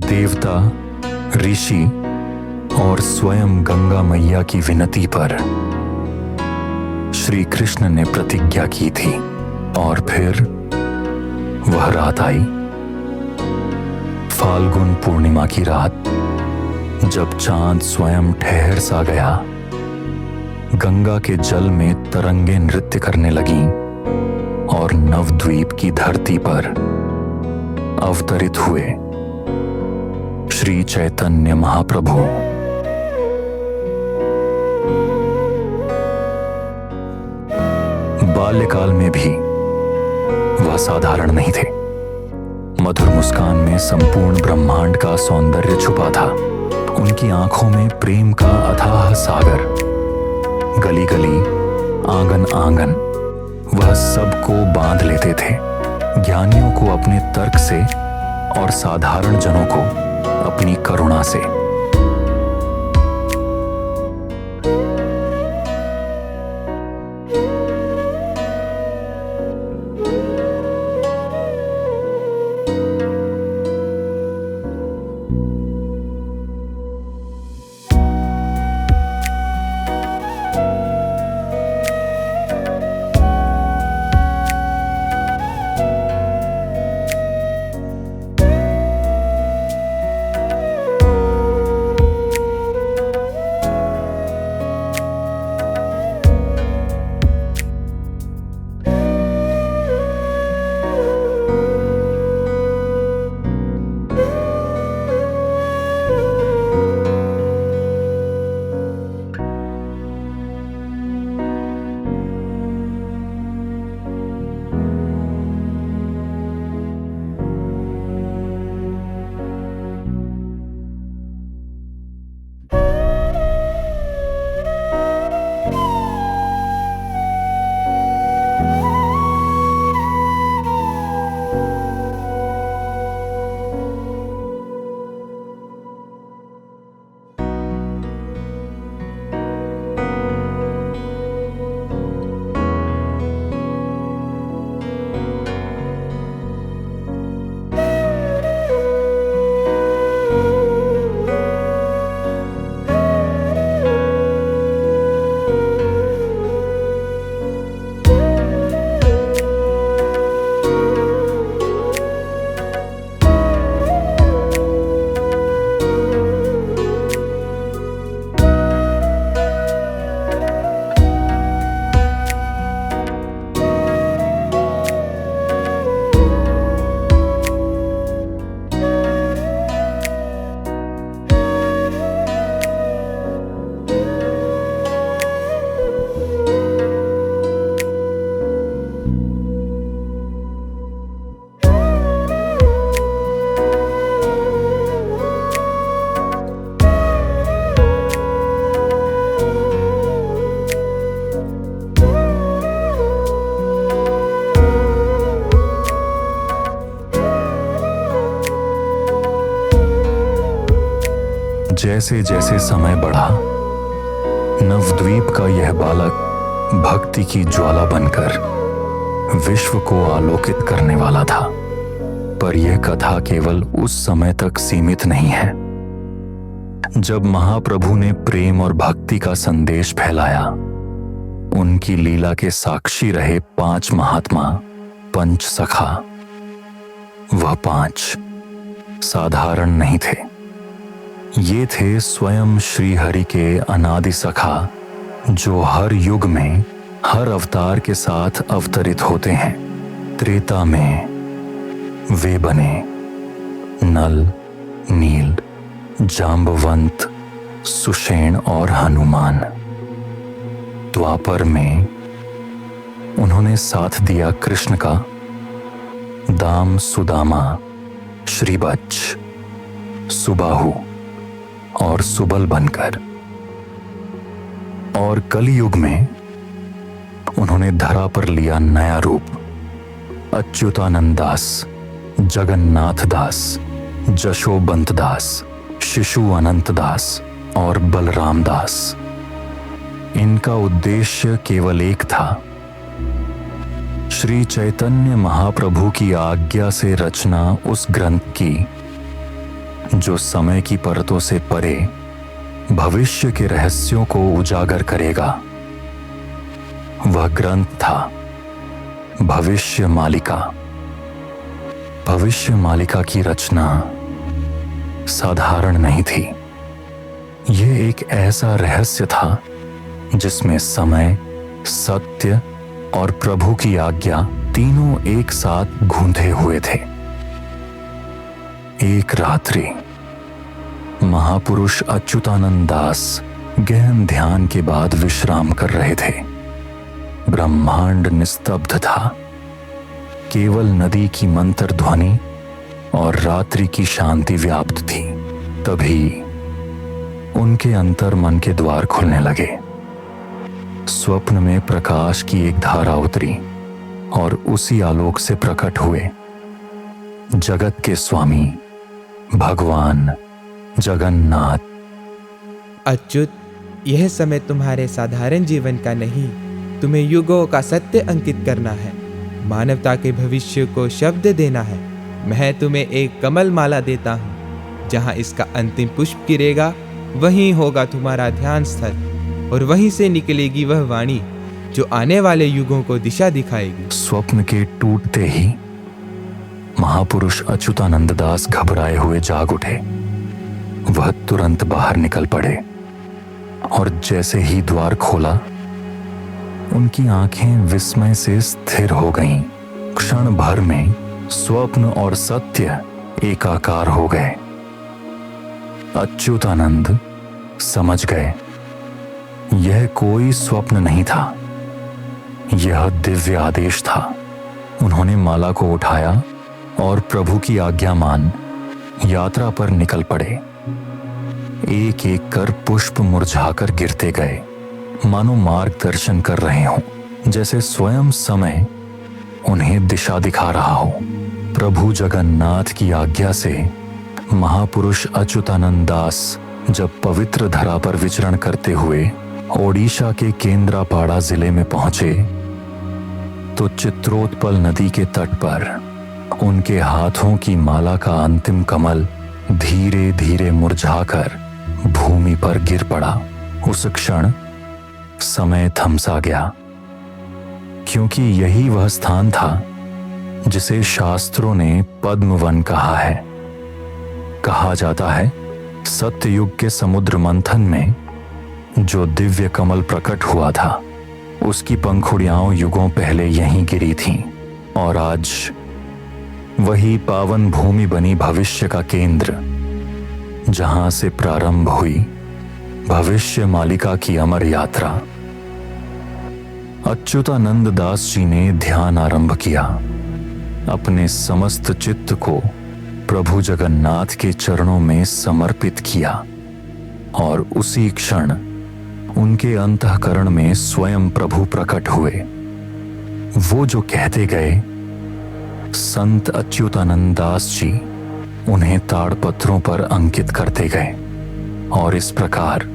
देवता, ऋषि और स्वयं गंगा मैया की विनती पर श्री कृष्ण ने प्रतिज्ञा की थी। और फिर वह रात आई, फाल्गुन पूर्णिमा की रात, जब चांद स्वयं ठहर सा गया। गंगा के जल में तरंगे नृत्य करने लगीं और नवद्वीप की धरती पर अवतरित हुए श्री चैतन्य महाप्रभु। बाल्यकाल में भी वह साधारण नहीं थे। मधुर मुस्कान में संपूर्ण ब्रह्मांड का सौंदर्य छुपा था। उनकी आंखों में प्रेम का अथाह सागर। गली गली, आंगन आंगन, वह सबको बांध लेते थे। ज्ञानियों को अपने तर्क से और साधारण जनों को अपनी करुणा से। जैसे जैसे समय बढ़ा, नवद्वीप का यह बालक भक्ति की ज्वाला बनकर विश्व को आलोकित करने वाला था। पर यह कथा केवल उस समय तक सीमित नहीं है जब महाप्रभु ने प्रेम और भक्ति का संदेश फैलाया। उनकी लीला के साक्षी रहे 5 महात्मा, पंच सखा। वह 5 साधारण नहीं थे। ये थे स्वयं श्री हरि के अनादि सखा, जो हर युग में हर अवतार के साथ अवतरित होते हैं। त्रेता में वे बने नल, नील, जाम्बवंत, सुषेण और हनुमान। द्वापर में उन्होंने साथ दिया कृष्ण का, दाम, सुदामा, श्रीवत्स, सुबाहु और सुबल बनकर। और कलयुग में उन्होंने धरा पर लिया नया रूप, अच्युतानंद दास, जगन्नाथ दास, जशोबंत दास, शिशु अनंत दास और बलराम दास। इनका उद्देश्य केवल एक था, श्री चैतन्य महाप्रभु की आज्ञा से रचना उस ग्रंथ की जो समय की परतों से परे भविष्य के रहस्यों को उजागर करेगा। वह ग्रंथ था भविष्य मालिका। भविष्य मालिका की रचना साधारण नहीं थी। यह एक ऐसा रहस्य था जिसमें समय, सत्य और प्रभु की आज्ञा तीनों एक साथ गूंथे हुए थे। एक रात्रि महापुरुष अच्युतानंद दास गहन ध्यान के बाद विश्राम कर रहे थे। ब्रह्मांड निस्तब्ध था। केवल नदी की मंत्र ध्वनि और रात्रि की शांति व्याप्त थी। तभी उनके अंतर मन के द्वार खुलने लगे। स्वप्न में प्रकाश की एक धारा उतरी और उसी आलोक से प्रकट हुए जगत के स्वामी भगवान जगन्नाथ। अच्युत, यह समय तुम्हारे साधारण जीवन का नहीं, तुम्हें युगों का सत्य अंकित करना है। मानवता के भविष्य को शब्द देना है। मैं तुम्हें एक कमल माला देता हूँ। जहाँ इसका अंतिम पुष्प गिरेगा वहीं होगा तुम्हारा ध्यान स्थल, और वहीं से निकलेगी वह वाणी जो आने वाले युगों को दिशा दिखाएगी। स्वप्न के टूटते ही महापुरुष अच्युतानंद दास घबराए हुए जाग उठे। वह तुरंत बाहर निकल पड़े और जैसे ही द्वार खोला उनकी आंखें विस्मय से स्थिर हो गईं। क्षण भर में स्वप्न और सत्य एकाकार हो गए। अच्युतानंद समझ गए यह कोई स्वप्न नहीं था, यह दिव्य आदेश था। उन्होंने माला को उठाया और प्रभु की आज्ञा मान यात्रा पर निकल पड़े। एक एक कर पुष्प मुरझाकर गिरते गए, मानो मार्गदर्शन कर रहे हों, जैसे स्वयं समय उन्हें दिशा दिखा रहा हो। प्रभु जगन्नाथ की आज्ञा से महापुरुष अच्युतानंद दास जब पवित्र धरा पर विचरण करते हुए ओडिशा के केंद्रापाड़ा जिले में पहुंचे तो चित्रोत्पल नदी के तट पर उनके हाथों की माला का अंतिम कमल धीरे धीरे मुरझाकर भूमि पर गिर पड़ा। उस क्षण समय थमसा गया, क्योंकि यही वह स्थान था जिसे शास्त्रों ने पद्मवन कहा है। कहा जाता है सत्ययुग के समुद्र मंथन में जो दिव्य कमल प्रकट हुआ था उसकी पंखुड़ियां युगों पहले यहीं गिरी थीं, और आज वही पावन भूमि बनी भविष्य का केंद्र, जहां से प्रारंभ हुई भविष्य मालिका की अमर यात्रा। अच्युतानंद दास जी ने ध्यान आरंभ किया। अपने समस्त चित्त को प्रभु जगन्नाथ के चरणों में समर्पित किया, और उसी क्षण उनके अंतःकरण में स्वयं प्रभु प्रकट हुए। वो जो कहते गए, संत अच्युतानंद दास जी उन्हें ताड़पत्रों पर अंकित करते गए, और इस प्रकार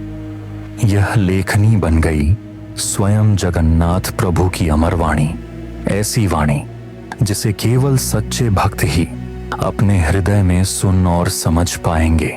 यह लेखनी बन गई स्वयं जगन्नाथ प्रभु की अमर वाणी। ऐसी वाणी जिसे केवल सच्चे भक्त ही अपने हृदय में सुन और समझ पाएंगे।